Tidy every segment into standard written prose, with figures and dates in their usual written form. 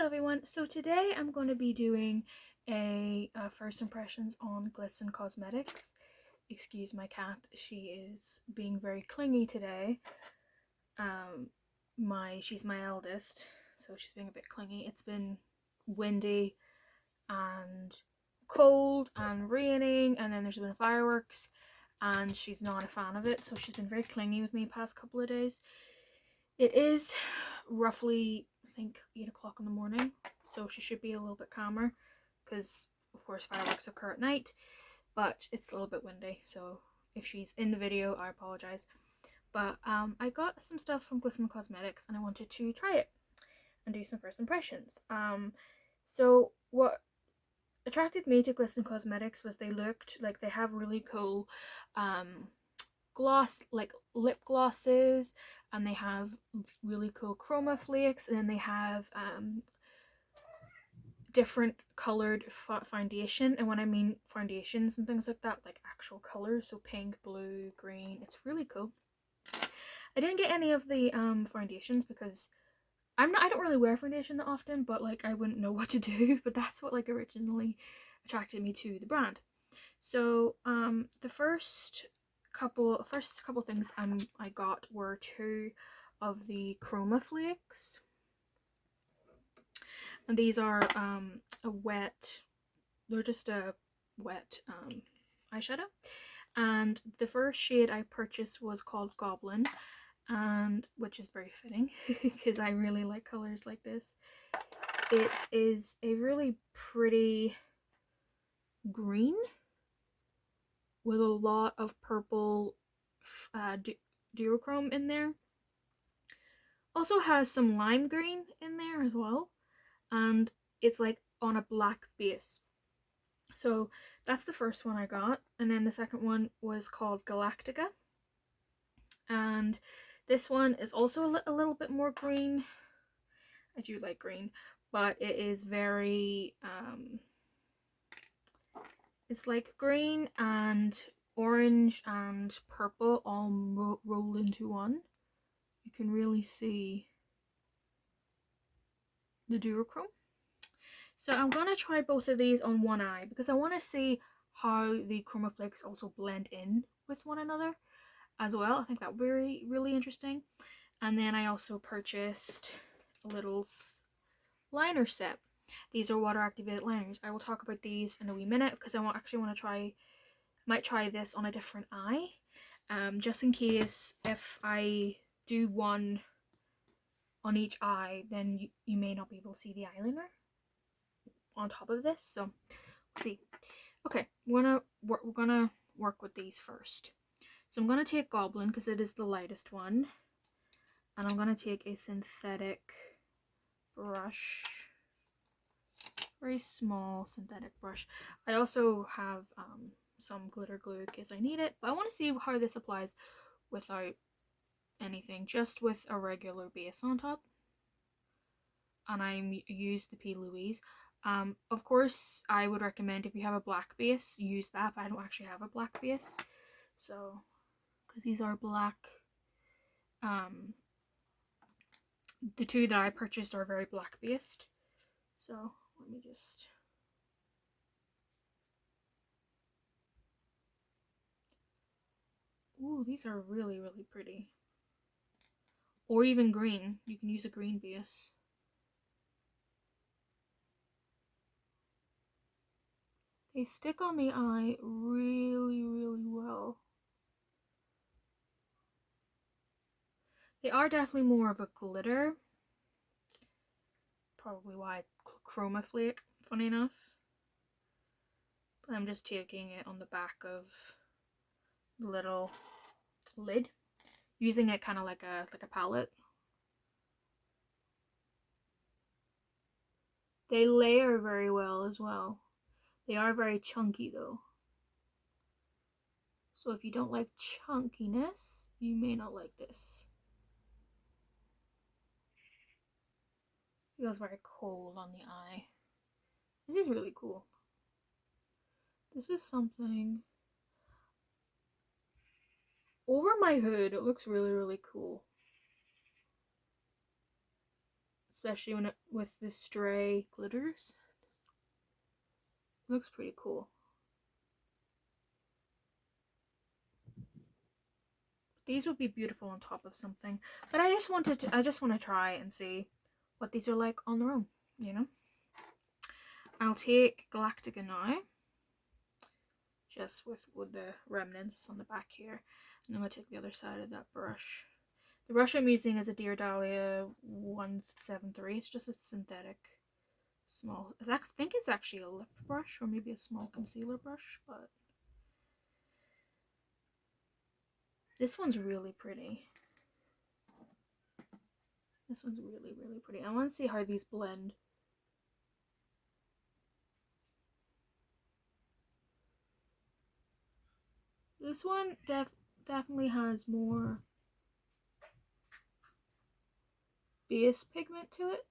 everyone, so today I'm going to be doing a first impressions on Glisten Cosmetics. Excuse my cat, she is being very clingy today. She's my eldest, so she's being a bit clingy. It's been windy and cold and raining, and then there's been fireworks, and she's not a fan of it, so she's been very clingy with me the past couple of days. It is roughly, I think, 8 o'clock in the morning, so she should be a little bit calmer because, of course, fireworks occur at night, but it's a little bit windy, so if she's in the video, I apologize. But I got some stuff from Glisten Cosmetics and I wanted to try it and do some first impressions. So what attracted me to Glisten Cosmetics was they looked like they have really cool gloss, like lip glosses, and they have really cool chroma flakes, and then they have different colored foundation. And when I mean foundations and things like that, like actual colors, so pink, blue, green, it's really cool. I didn't get any of the foundations because I don't really wear foundation that often, but like I wouldn't know what to do. But that's what like originally attracted me to the brand. So the first couple things I got were two of the chroma flakes, and these are they're just a wet eyeshadow, and the first shade I purchased was called Goblin, and which is very fitting because I really like colors like this. It is a really pretty green with a lot of purple duochrome in there. Also has some lime green in there as well, and it's like on a black base. So that's the first one I got, and then the second one was called Galactica, and this one is also a little bit more green. I do like green, but it is very it's like green and orange and purple all rolled into one. You can really see the duochrome. So I'm gonna try both of these on one eye because I want to see how the chroma flakes also blend in with one another as well. I think that would be really interesting. And then I also purchased a little liner set. These are water activated liners. I will talk about these in a wee minute because I might try this on a different eye, just in case if I do one on each eye, then you may not be able to see the eyeliner on top of this. So we'll see. Okay, we're gonna work with these first. So I'm gonna take Goblin because it is the lightest one, and I'm gonna take a synthetic brush, very small synthetic brush. I also have some glitter glue in case I need it, but I want to see how this applies without anything, just with a regular base on top. And I use the P. Louise. Of course, I would recommend if you have a black base, use that, but I don't actually have a black base. So, because these are black. The two that I purchased are very black based. So, let me just... Ooh, these are really, really pretty. Or even green. You can use a green base. They stick on the eye really, really well. They are definitely more of a glitter. Probably why chroma flake, funny enough. But I'm just taking it on the back of the little lid, using it kind of like a palette. They layer very well as well. They are very chunky though. So if you don't like chunkiness, you may not like this. It feels very cold on the eye. This is really cool. This is something over my hood. It looks really, really cool. especially when with the stray glitters. Looks pretty cool. These would be beautiful on top of something, but I just want to try and see what these are like on their own, you know. I'll take Galactica now, just with the remnants on the back here, and I'm going to take the other side of that brush. The brush I'm using is a Dear Dahlia 173. It's just a synthetic small, I think it's actually a lip brush or maybe a small concealer brush, but this one's really pretty. This one's really, really pretty. I want to see how these blend. This one definitely has more base pigment to it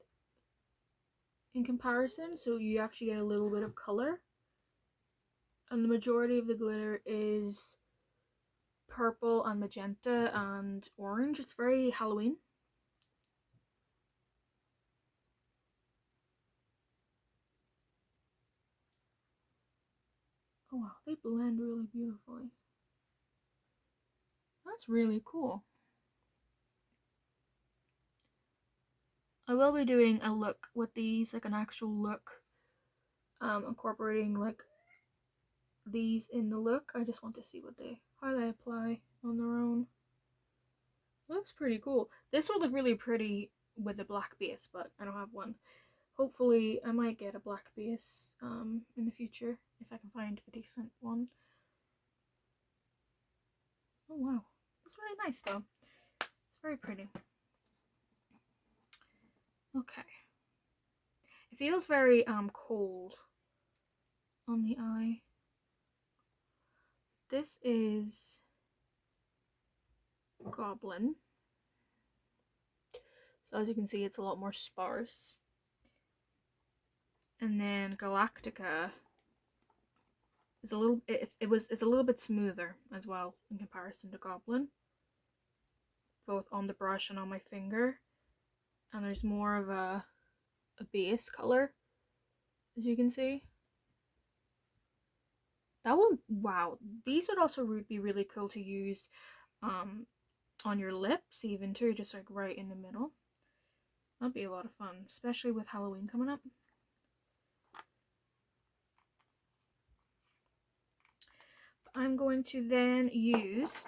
in comparison, so you actually get a little bit of color. And the majority of the glitter is purple and magenta and orange. It's very Halloween. Oh wow, they blend really beautifully. That's really cool. I will be doing a look with these, like an actual look, incorporating like these in the look. I just want to see how they apply on their own. It looks pretty cool. This would look really pretty with a black base, but I don't have one. Hopefully I might get a black base in the future if I can find a decent one. Oh wow, it's really nice though. It's very pretty. Okay. It feels very cold on the eye. This is Goblin. So as you can see, it's a lot more sparse. And then Galactica is it's a little bit smoother as well in comparison to Goblin, both on the brush and on my finger. And there's more of a base color, as you can see. That one, wow, these would also be really cool to use on your lips even too, just like right in the middle. That'd be a lot of fun, especially with Halloween coming up. I'm going to then use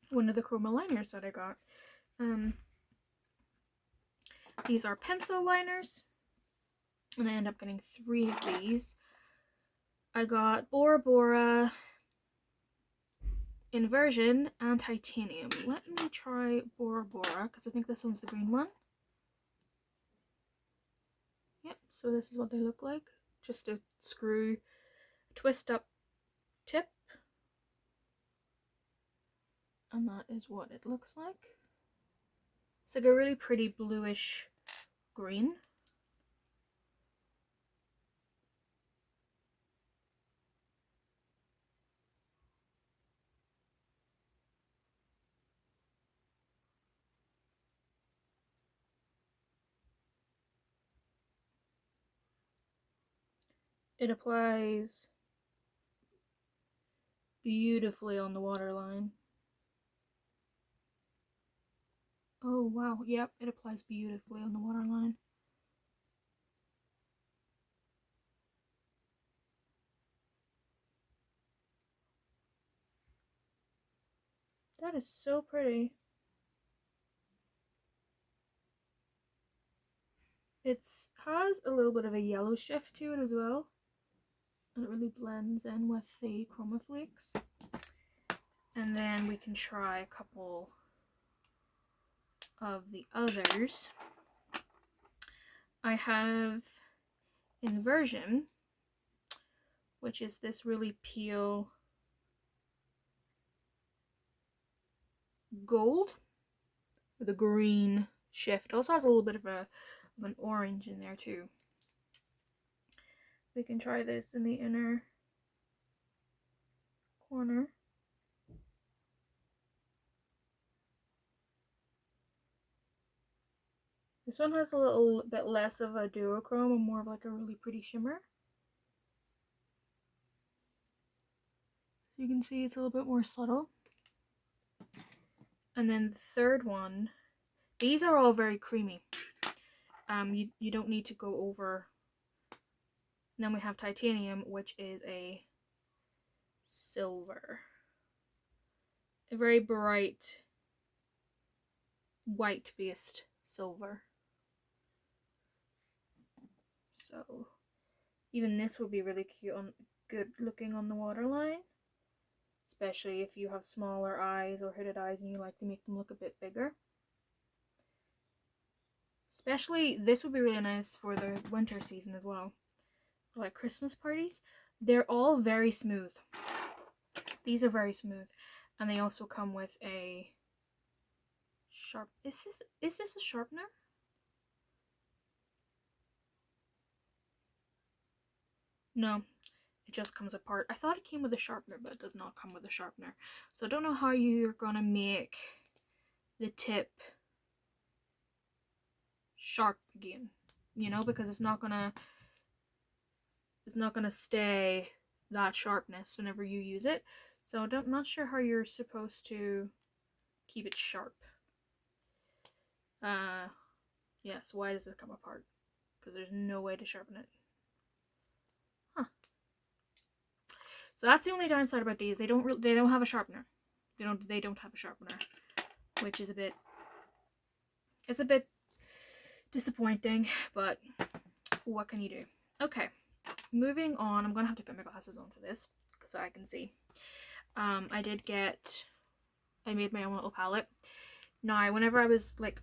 one of the chroma liners that I got. These are pencil liners, and I end up getting 3 of these. I got Bora Bora, Inversion, and Titanium. Let me try Bora Bora, because I think this one's the green one. Yep, so this is what they look like. Just a screw, twist up tip. And that is what it looks like. It's like a really pretty bluish green. It applies beautifully on the waterline. Oh wow, yep, it applies beautifully on the waterline. That is so pretty. It has a little bit of a yellow shift to it as well. And it really blends in with the chroma flakes. And then we can try a couple of the others. I have Inversion, which is this really pale gold with a green shift. It also has a little bit of an orange in there too. We can try this in the inner corner. This one has a little bit less of a duochrome and more of like a really pretty shimmer. You can see it's a little bit more subtle. And then the third one, these are all very creamy. You don't need to go over. And then we have titanium, which is a silver. A very bright white based silver. So even this would be really cute on good looking on the waterline. Especially if you have smaller eyes or hooded eyes and you like to make them look a bit bigger. Especially, this would be really nice for the winter season as well. For like Christmas parties. They're all very smooth. These are very smooth. And they also come with a sharp... Is this a sharpener? No. It just comes apart. I thought it came with a sharpener, but it does not come with a sharpener. So I don't know how you're gonna make the tip sharp again. You know, because it's not gonna stay that sharpness whenever you use it. So I'm not sure how you're supposed to keep it sharp. Yeah, so why does this come apart? Because there's no way to sharpen it. Huh. So that's the only downside about these. They don't have a sharpener. They don't have a sharpener, which is a bit disappointing, but what can you do? Okay, moving on. I'm gonna have to put my glasses on for this so I can see. I made my own little palette. Now, whenever I was like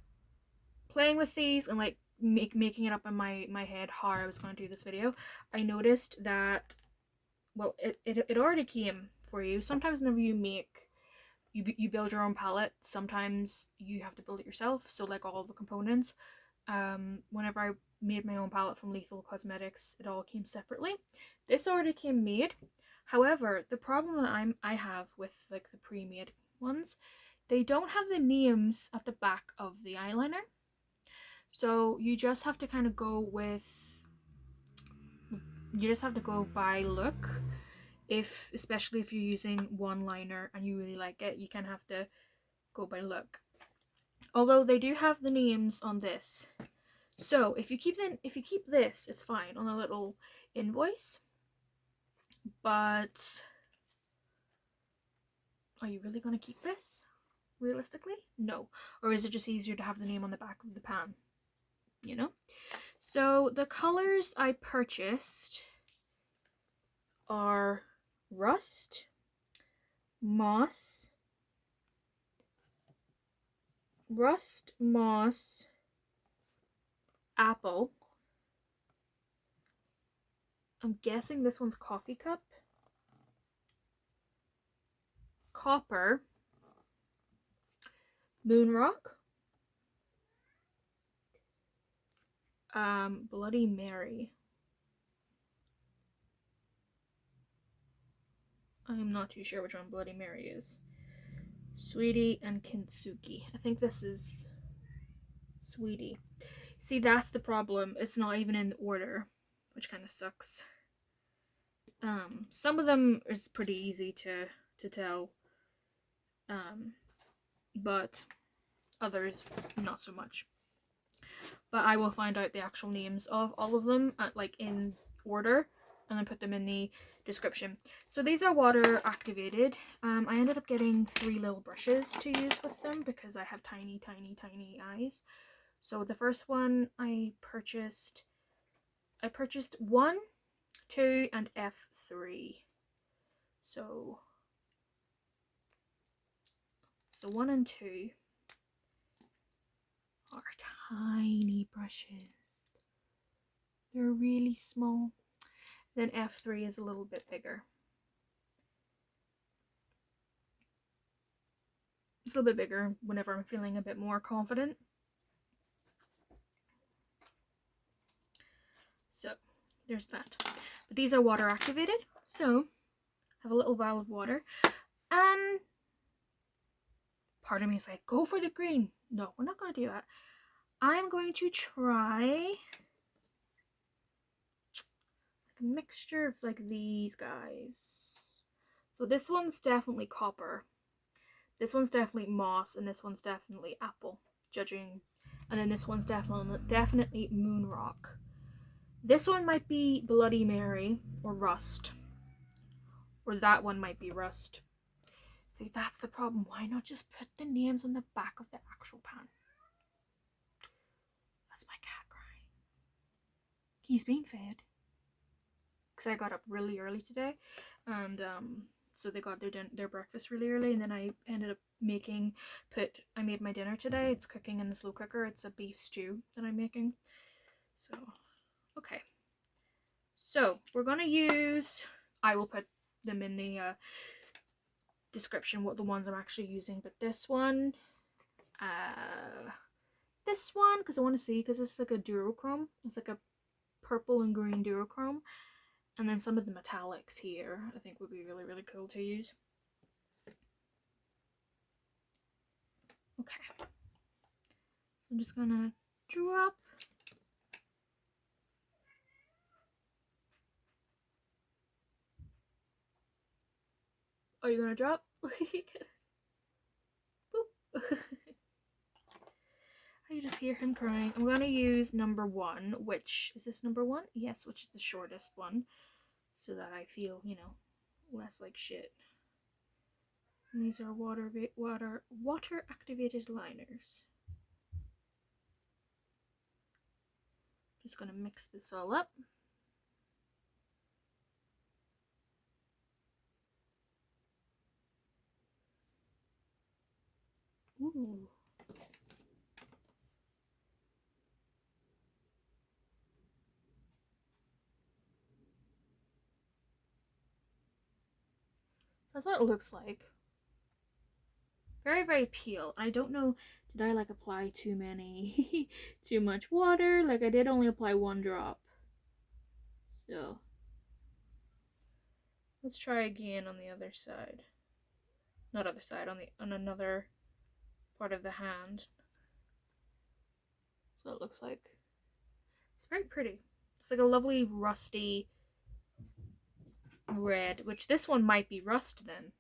playing with these and like making it up in my head how I was going to do this video, I noticed that, well, it already came for you. Sometimes whenever you build your own palette, sometimes you have to build it yourself. So like all the components. Whenever I made my own palette from Glisten Cosmetics, it all came separately. This already came made. However, the problem that I have with like the pre-made ones, they don't have the names at the back of the eyeliner. So you just have to kind of go by look. Especially if you're using one liner and you really like it, you kind of have to go by look. Although they do have the names on this. So if you keep this, it's fine on a little invoice. But are you really going to keep this? Realistically? No. Or is it just easier to have the name on the back of the pan? You know? So the colors I purchased are Rust, Moss, Apple. I'm guessing this one's Coffee Cup. Copper, Moonrock, Bloody Mary. I am not too sure which one Bloody Mary is. Sweetie and Kintsugi. I think this is Sweetie. See, that's the problem. It's not even in order, which kind of sucks. Some of them is pretty easy to tell. But others not so much. But I will find out the actual names of all of them like in order and then put them in the description. So these are water activated. I ended up getting 3 little brushes to use with them because I have tiny eyes. So the first one I purchased 1, 2 and F3. So 1 and 2 are tiny brushes. They're really small. Then F3 is a little bit bigger. It's a little bit bigger whenever I'm feeling a bit more confident. So there's that. But these are water activated. So have a little vial of water. Part of me is like, go for the green. No, we're not going to do that. I'm going to try a mixture of like these guys. So this one's definitely copper. This one's definitely moss, and this one's definitely apple, judging. And then this one's definitely moon rock. This one might be Bloody Mary or rust. Or that one might be rust. See, that's the problem. Why not just put the names on the back of the actual pan? That's my cat crying. He's being fed. Because I got up really early today. And so they got their breakfast really early. And then I ended up I made my dinner today. It's cooking in the slow cooker. It's a beef stew that I'm making. So, okay. So, we're going to use... I will put them in the description, what the ones I'm actually using. But this one, because I want to see, because it's like a duochrome. It's like a purple and green duochrome. And then some of the metallics here, I think would be really, really cool to use. Okay. So I'm just gonna drop. Are you gonna drop? Boop. I just hear him crying. I'm gonna use number 1, which is this number 1? Yes, which is the shortest one, so that I feel, you know, less like shit. And these are water activated liners. Just gonna mix this all up. Ooh. So that's what it looks like. Very, very pale. I don't know, did I like apply too much water? Like I did only apply 1 drop. So let's try again on the other side. Not other side, on another part of the hand. So it looks like. It's very pretty. It's like a lovely rusty red, which this one might be rust then.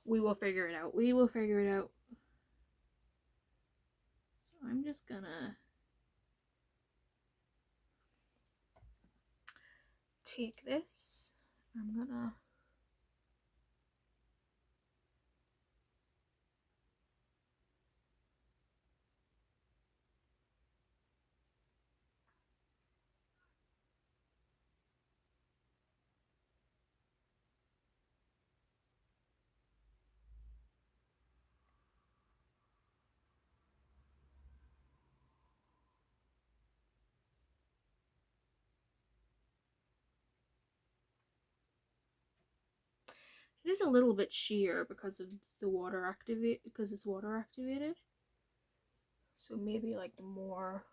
We will figure it out. We will figure it out. So I'm just gonna take this. I'm gonna It is a little bit sheer because of the because it's water activated. So maybe like the more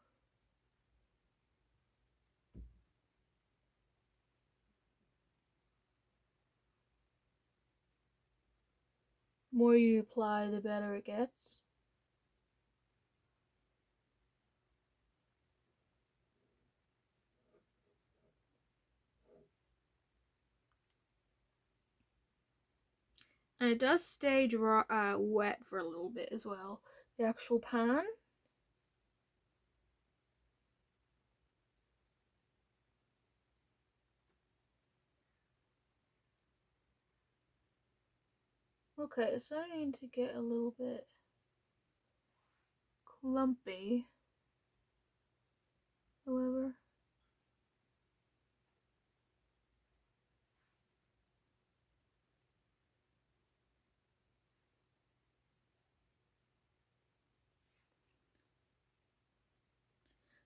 you apply, the better it gets. And it does stay wet for a little bit as well. The actual pan. Okay, it's starting to get a little bit clumpy. However,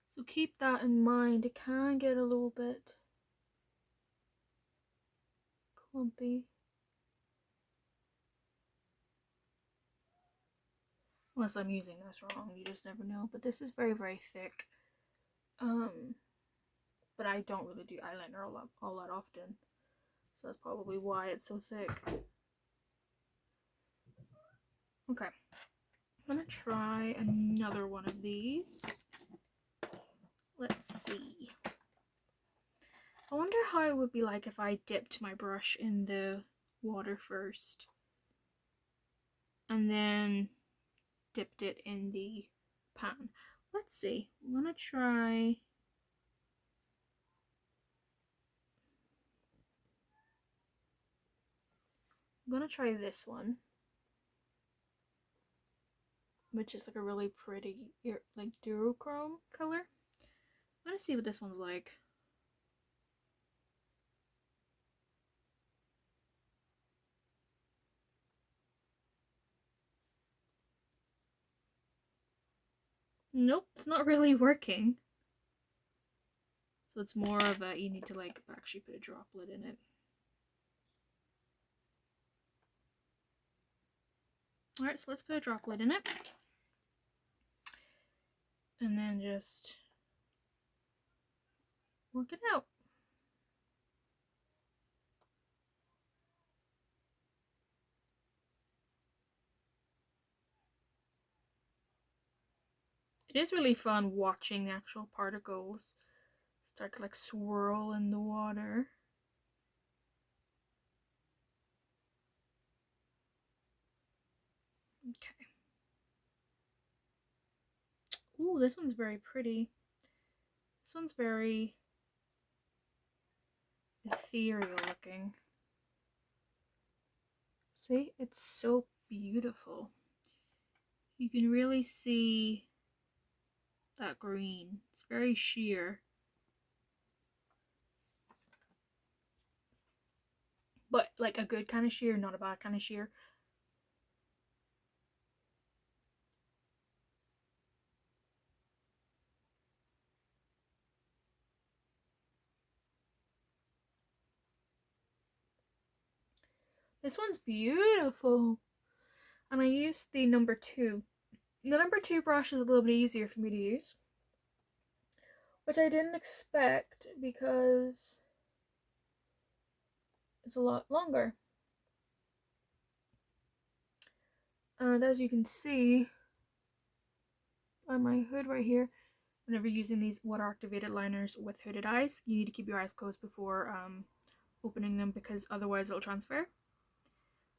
so keep that in mind. It can get a little bit clumpy. Unless I'm using this wrong, you just never know. But this is very, very thick. But I don't really do eyeliner all that often. So that's probably why it's so thick. Okay. I'm gonna try another one of these. Let's see. I wonder how it would be like if I dipped my brush in the water first and then dipped it in the pan. Let's see. I'm gonna try. I'm gonna try this one, which is like a really pretty, like duochrome color. I'm gonna see what this one's like. Nope, it's not really working. So it's more of a, you need to like actually put a droplet in it. Alright, so let's put a droplet in it. And then just work it out. It is really fun watching the actual particles start to like swirl in the water. Okay. Ooh, this one's very pretty. This one's very ethereal looking. See, it's so beautiful. You can really see that green. It's very sheer. But like a good kind of sheer, not a bad kind of sheer. This one's beautiful. And I used the number 2. The number 2 brush is a little bit easier for me to use, which I didn't expect because it's a lot longer. And as you can see by my hood right here, whenever using these water activated liners with hooded eyes, you need to keep your eyes closed before opening them because otherwise it'll transfer,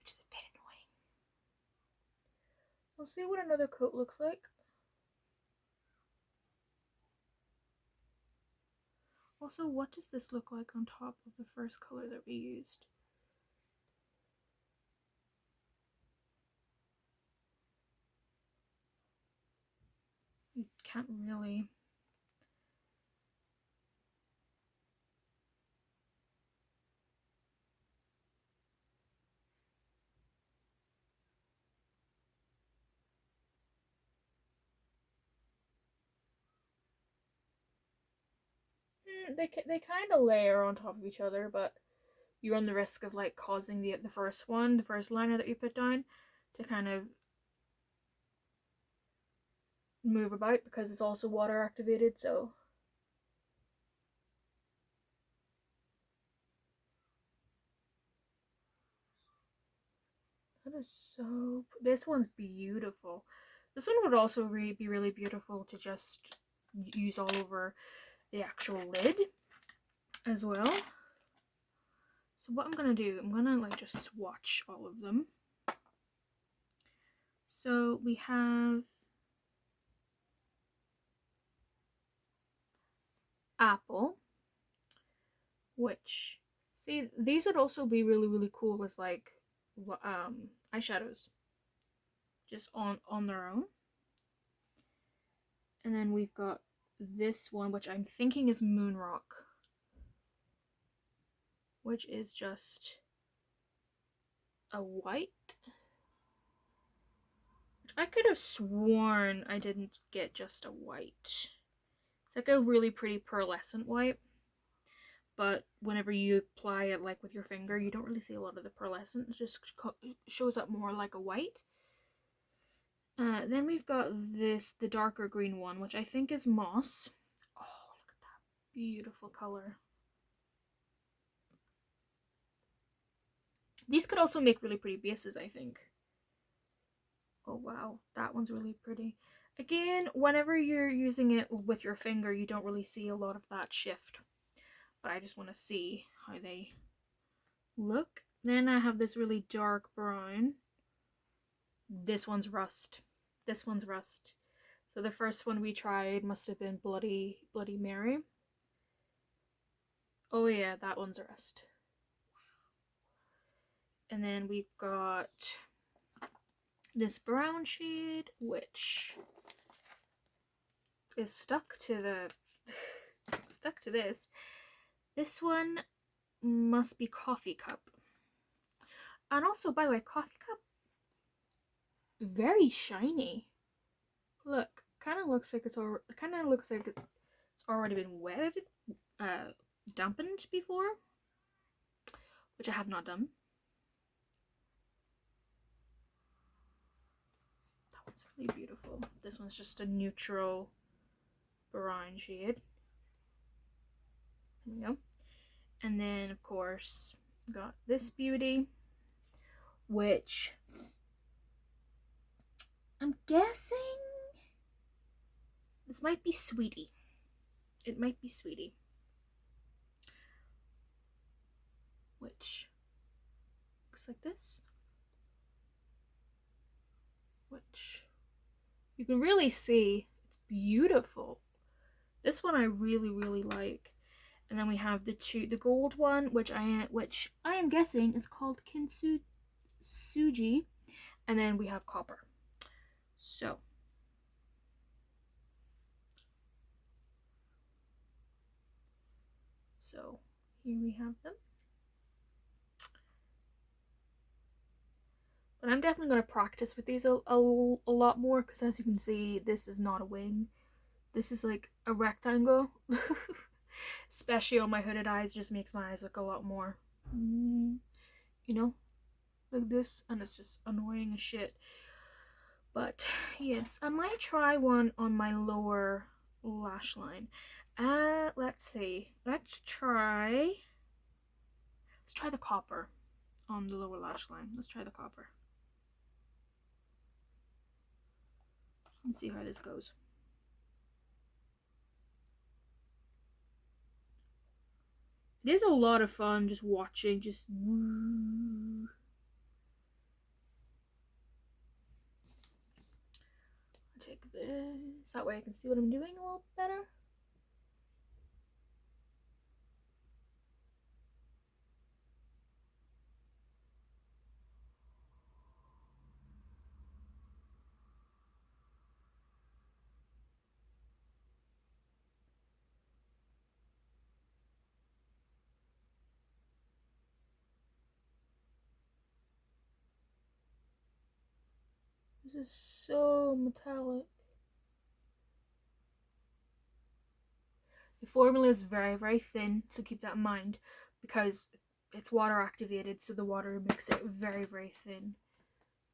which is a bit annoying. We'll see what another coat looks like. Also, what does this look like on top of the first color that we used? You can't really. They kind of layer on top of each other, but you run the risk of like causing the first liner that you put down, to kind of move about because it's also water activated. So that is so. This one's beautiful. This one would also be really beautiful to just use all over the actual lid as well. So what I'm gonna do, I'm gonna like just swatch all of them. So we have apple, which, see, these would also be really cool as like eyeshadows, just on their own. And then we've got this one, which I'm thinking is Moon Rock, which is just a white. I could have sworn I didn't get just a white. It's like a really pretty pearlescent white, but whenever you apply it like with your finger, you don't really see a lot of the pearlescent. It just shows up more like a white. Then we've got the darker green one, which I think is moss. Oh, look at that beautiful color. These could also make really pretty bases, I think. Oh wow, that one's really pretty. Again, whenever you're using it with your finger, you don't really see a lot of that shift. But I just want to see how they look. Then I have this really dark brown. This one's rust. This one's rust. So the first one we tried must have been Bloody Mary. Oh yeah, that one's rust. And then we've got this brown shade, which is stuck to the stuck to this. This one must be Coffee Cup. And also, by the way, Coffee Cup, very shiny. Look, kind of looks like it's already been wetted, dampened before, which I have not done. That one's really beautiful. This one's just a neutral brown shade. There we go. And then, of course, got this beauty, which I'm guessing this might be Sweetie. It might be Sweetie. Which looks like this. Which you can really see. It's beautiful. This one I really, really like. And then we have the gold one, which I am guessing is called Kintsugi. And then we have copper. So here we have them. But I'm definitely going to practice with these a lot more, because as you can see, this is not a wing. This is like a rectangle. Especially on my hooded eyes, just makes my eyes look a lot more, you know, like this. And it's just annoying as shit. But yes, I might try one on my lower lash line. Let's see. Let's try the copper on the lower lash line. Let's try the copper. Let's see how this goes. It is a lot of fun just watching, just woo. I'll take this. That way I can see what I'm doing a little better. This is so metallic. The formula is very, very thin, so keep that in mind, because it's water activated, so the water makes it very, very thin.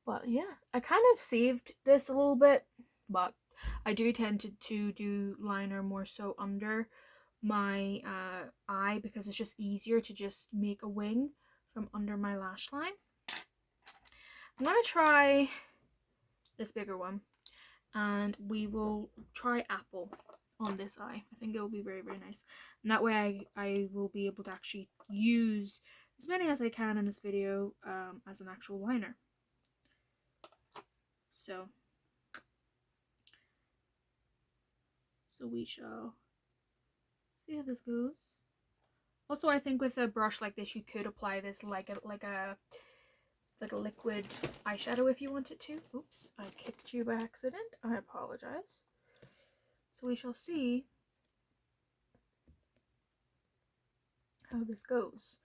But yeah, I kind of saved this a little bit, but I do tend to do liner more so under my eye, because it's just easier to just make a wing from under my lash line. I'm gonna try this bigger one, and we will try apple on this eye. I think it will be very, very nice, and that way I will be able to actually use as many as I can in this video as an actual liner. So we shall see how this goes. Also, I think with a brush like this, you could apply this like a liquid eyeshadow if you wanted to. Oops, I kicked you by accident. I apologize. So we shall see how this goes.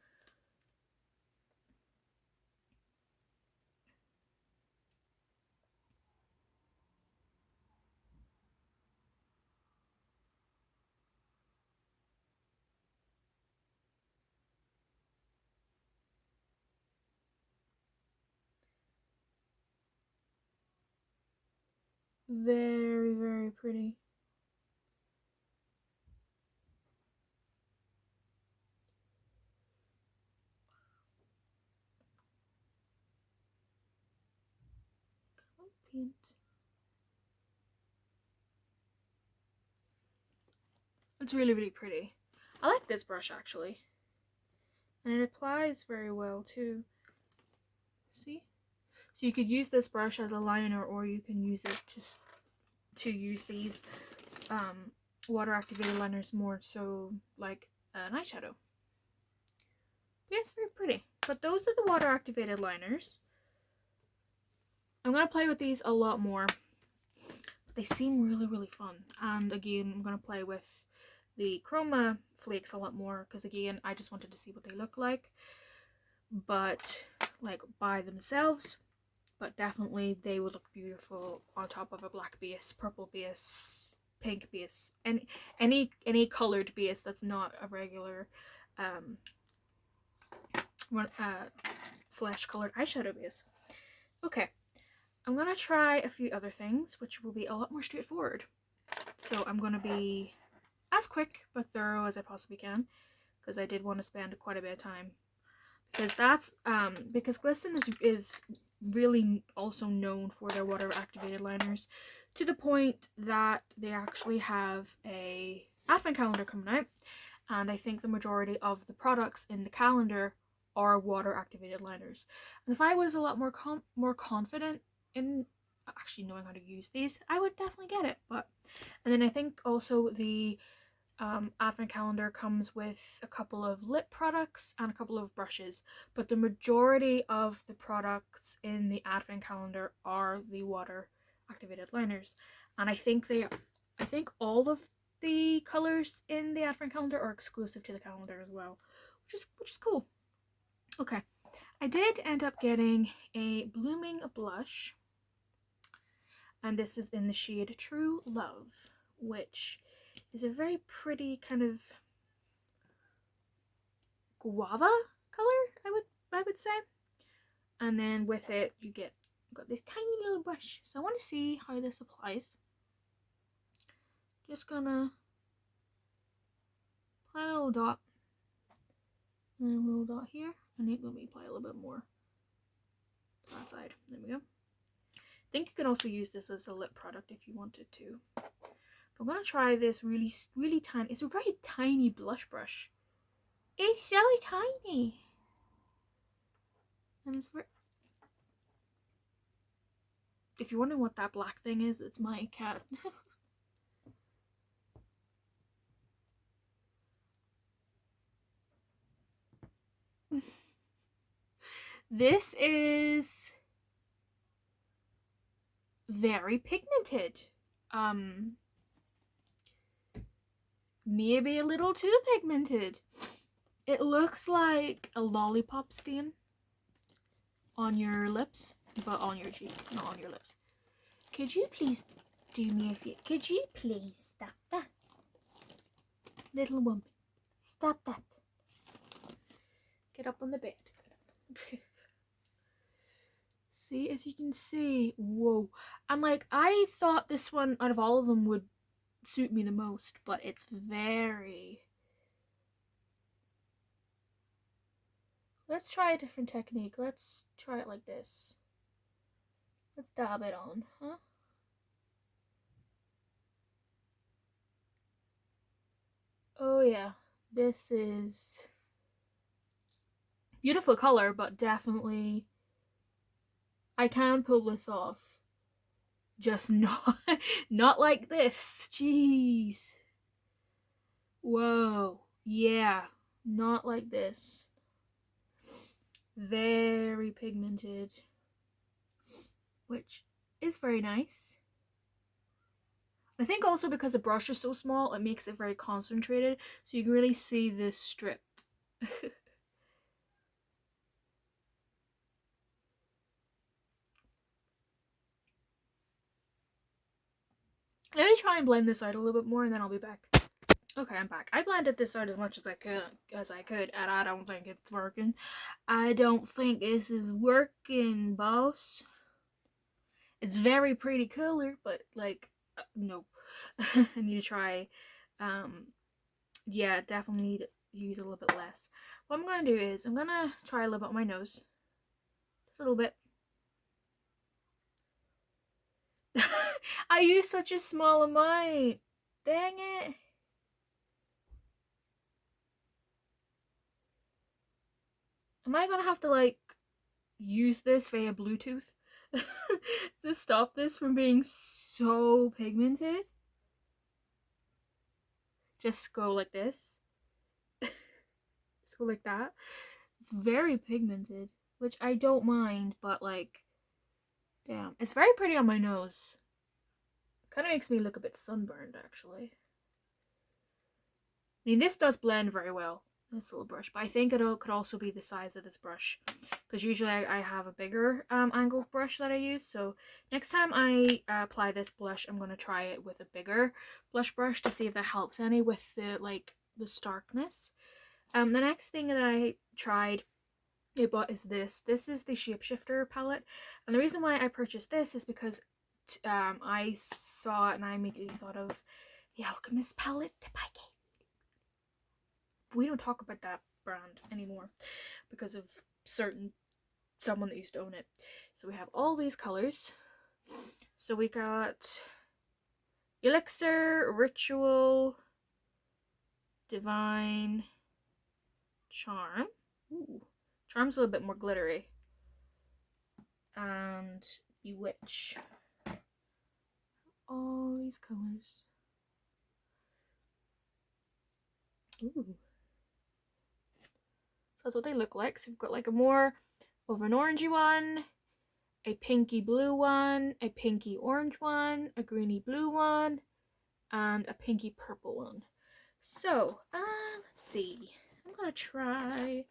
Very, very pretty. It's really, really pretty. I like this brush actually. And it applies very well too. See? So you could use this brush as a liner, or you can use it just to use these water activated liners more so like an eyeshadow. Yeah, it's very pretty. But those are the water activated liners. I'm going to play with these a lot more. They seem really, really fun. And again, I'm going to play with the chroma flakes a lot more because again, I just wanted to see what they look like. But like by themselves, but definitely they would look beautiful on top of a black base, purple base, pink base, and any colored base that's not a regular flesh colored eyeshadow base. Okay, I'm gonna try a few other things which will be a lot more straightforward. So I'm gonna be as quick but thorough as I possibly can because I did want to spend quite a bit of time, because that's because Glisten is really also known for their water activated liners, to the point that they actually have a advent calendar coming out, and I think the majority of the products in the calendar are water activated liners. And if I was a lot more confident in actually knowing how to use these, I would definitely get it. And then I think also the advent calendar comes with a couple of lip products and a couple of brushes, but the majority of the products in the advent calendar are the water activated liners, and I think all of the colors in the advent calendar are exclusive to the calendar as well, which is cool. Okay, I did end up getting a blooming blush, and this is in the shade True Love, which is a very pretty kind of guava color, I would say. And then with it you got this tiny little brush. So I want to see how this applies. Just gonna apply a little dot and a little dot here, and let me apply a little bit more to that side. There we go. I think you can also use this as a lip product if you wanted to. But I'm gonna try this really, really tiny. It's a very tiny blush brush. It's so tiny. And it's very... If you're wondering what that black thing is, it's my cat. This is very pigmented. Maybe a little too pigmented. It looks like a lollipop stain on your lips, but on your cheek, not on your lips. Could you please do me a favor? Could you please stop that? Little woman, stop that. Get up on the bed. See, as you can see, whoa. And like, I thought this one out of all of them would suit me the most, but it's very... Let's try a different technique. Let's try it like this. Let's dab it on, huh? Oh yeah, this is beautiful color, but definitely I can pull this off. Just not like this. Jeez. Whoa. Yeah, not like this. Very pigmented, which is very nice. I think also because the brush is so small, it makes it very concentrated, so you can really see this strip. Let me try and blend this out a little bit more, and then I'll be back. Okay, I'm back. I blended this out as much as I could, and I don't think it's working. I don't think this is working, boss. It's very pretty color, but like, no. I need to try. Yeah, definitely need to use a little bit less. What I'm gonna do is I'm gonna try a little bit on my nose, just a little bit. I used such a small amount. Dang it. Am I gonna have to like use this via Bluetooth to stop this from being so pigmented? Just go like this. Just go like that. It's very pigmented, which I don't mind, but like, damn, it's very pretty on my nose. Kind of makes me look a bit sunburned, actually. I mean, this does blend very well, this little brush, but I think it could also be the size of this brush, because usually I have a bigger angled brush that I use. So next time I apply this blush, I'm going to try it with a bigger blush brush to see if that helps any with the starkness. The next thing that I tried I bought is this. This is the Shapeshifter palette, and the reason why I purchased this is because I saw it and I immediately thought of the Alchemist palette by Kate. We don't talk about that brand anymore because of someone that used to own it. So we have all these colors. So we got Elixir, Ritual, Divine, Charm. Ooh, Charm's a little bit more glittery. And Bewitch. All these colors. Ooh. So that's what they look like. So we've got like a more of an orangey one, a pinky blue one, a pinky orange one, a greeny blue one, and a pinky purple one. So, let's see. I'm gonna try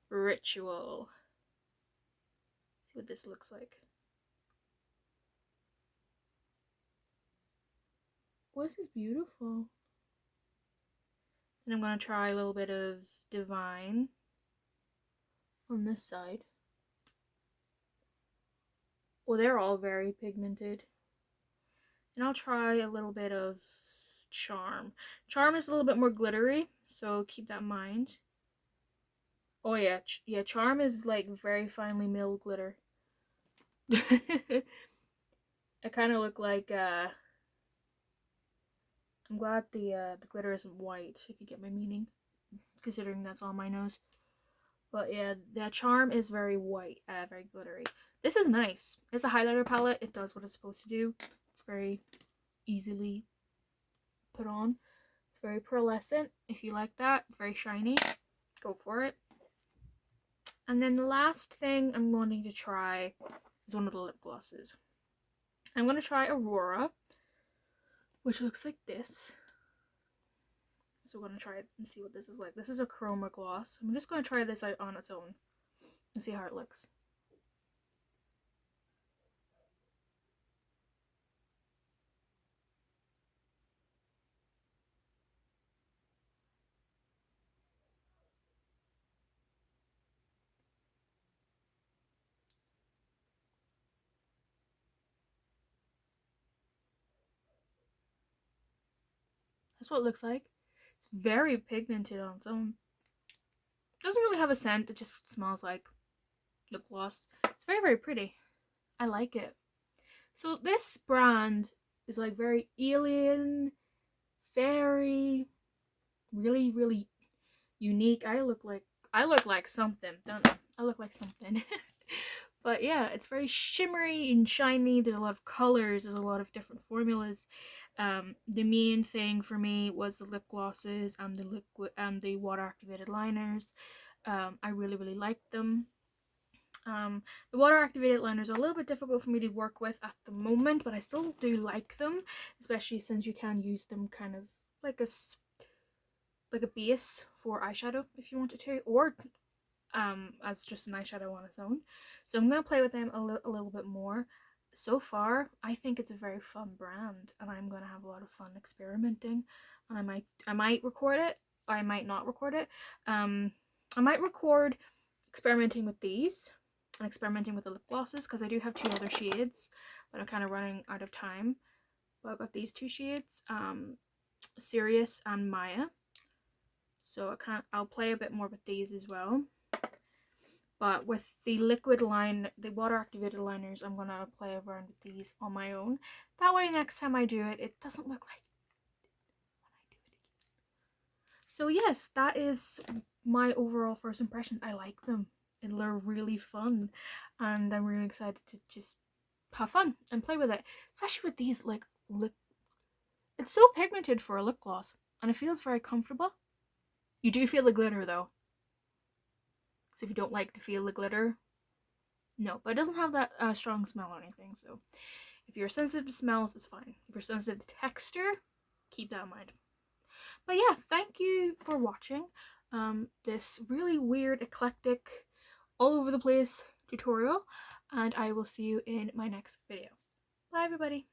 Ritual. See what this looks like. Oh, this is beautiful. And I'm gonna try a little bit of Divine on this side. Well, they're all very pigmented. And I'll try a little bit of Charm. Charm is a little bit more glittery, so keep that in mind. Oh yeah, Charm is like very finely milled glitter. I kind of look like I'm glad the glitter isn't white, if you get my meaning, considering that's on my nose. But yeah, that Charm is very white, very glittery. This is nice. It's a highlighter palette. It does what it's supposed to do. It's very easily put on. It's very pearlescent. If you like that, it's very shiny. Go for it. And then the last thing I'm wanting to try is one of the lip glosses. I'm going to try Aurora, which looks like this. So we're going to try it and see what this is like. This is a chroma gloss. I'm just going to try this out on its own and see how it looks. That's what it looks like. It's very pigmented on its own. It doesn't really have a scent. It just smells like lip gloss. It's very, very pretty. I like it. So this brand is like very alien, fairy, really, really unique. I look like something, don't I? I look like something. But yeah, it's very shimmery and shiny. There's a lot of colors. There's a lot of different formulas. The main thing for me was the lip glosses and the liquid and the water activated liners. I really, really liked them. The water activated liners are a little bit difficult for me to work with at the moment, but I still do like them, especially since you can use them kind of like a base for eyeshadow if you wanted to, or as just an eyeshadow on its own. So I'm going to play with them a little bit more. So far, I think it's a very fun brand, and I'm going to have a lot of fun experimenting. And I might record it, I might not record it. I might record experimenting with these and experimenting with the lip glosses, because I do have two other shades, but I'm kind of running out of time. But I've got these two shades, Sirius and Maya. So I'll play a bit more with these as well. But with the the water activated liners, I'm gonna play around with these on my own. That way next time I do it, it doesn't look like when I do it again. So yes, that is my overall first impressions. I like them. they're really fun, and I'm really excited to just have fun and play with it, especially with these like lip. It's so pigmented for a lip gloss, and it feels very comfortable. You do feel the glitter though, so if you don't like to feel the glitter, no, but it doesn't have that strong smell or anything. So if you're sensitive to smells, it's fine. If you're sensitive to texture, keep that in mind. But yeah, thank you for watching this really weird, eclectic, all over the place tutorial, and I will see you in my next video. Bye everybody.